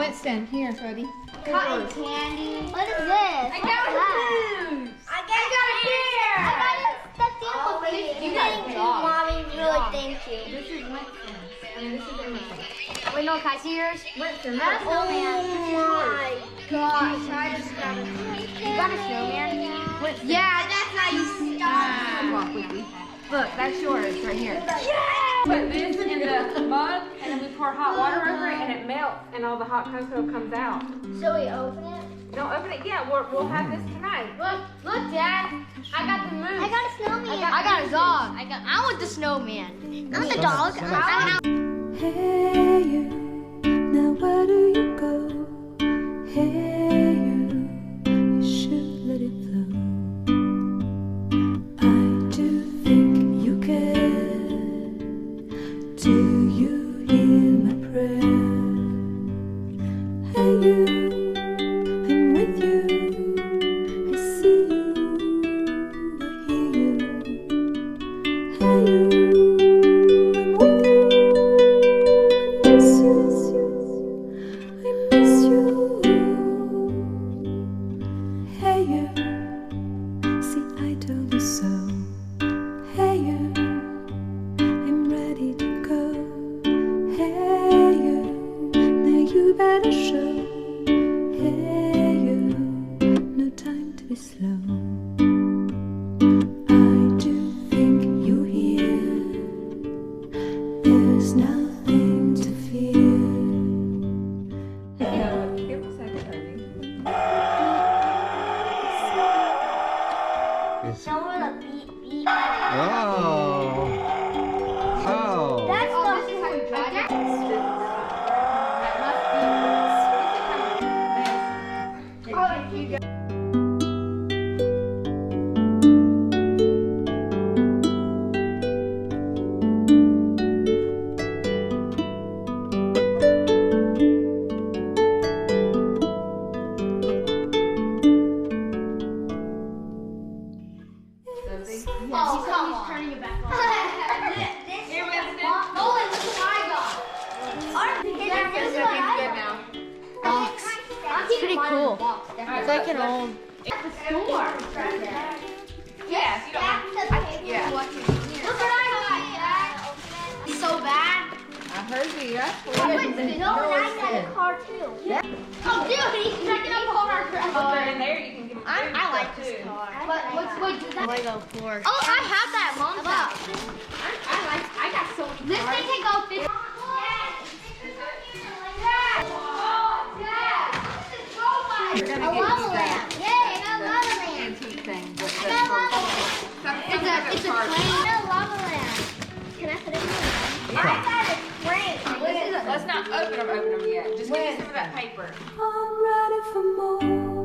Winston, here, Freddie. Cotton candy. What is this? I got a booze. I got a beer. I got a stuffed animal baby. Thank you, Mommy. Really, thank you. This is Winston's. And this is Emily's. Wait, no, can I see yours? Winston, That's look. my gosh. I just got a You got a snowman? Winston. Yeah, that's how you start. Walk with me. Look, that's yours right here. Put this in the mug, and then we pour hot water over it, and it melts, and all the hot cocoa comes out. So we open it? Don't open it yet. We'll have this tonight. Look, Dad. I got the moose. I got a snowman. I got a dog. I want the snowman. I want the dog. Hey you, now where do you go? Hey you should let it flow. I do think you care. Do you hear my prayer? Hey you, I'm with you. I see you, I hear you. Hey you. Better show. Hey you, no time to be slow. I do think you hear. There's nothing to fear. Give a second, baby. Someone a beep beep. Oh. Oh. That's This is how you drag it. Oh, come on. He's turning it back on. Here, Winston. Nolan, this is what I got. It's pretty cool. It's like an old. It's the store. Yes, you don't. Yeah. Look what I got. It's so bad. I heard you. No, I got a car too. Yeah. Oh, dude, he's checking out the car. If they're in there, you can give them food I like too. this car. But wait, does that Lego floor? Oh, I have that at mom's house. I got so many This thing can go 50. We're gonna A get lava you lamp. that Yay, I got a lava lamp. antique thing. I got a lava lamp. It's a crane. I got a lava lamp. Can I put it in the I got a crane. Let's not open them yet. Just give me some of that paper. I'm ready for more.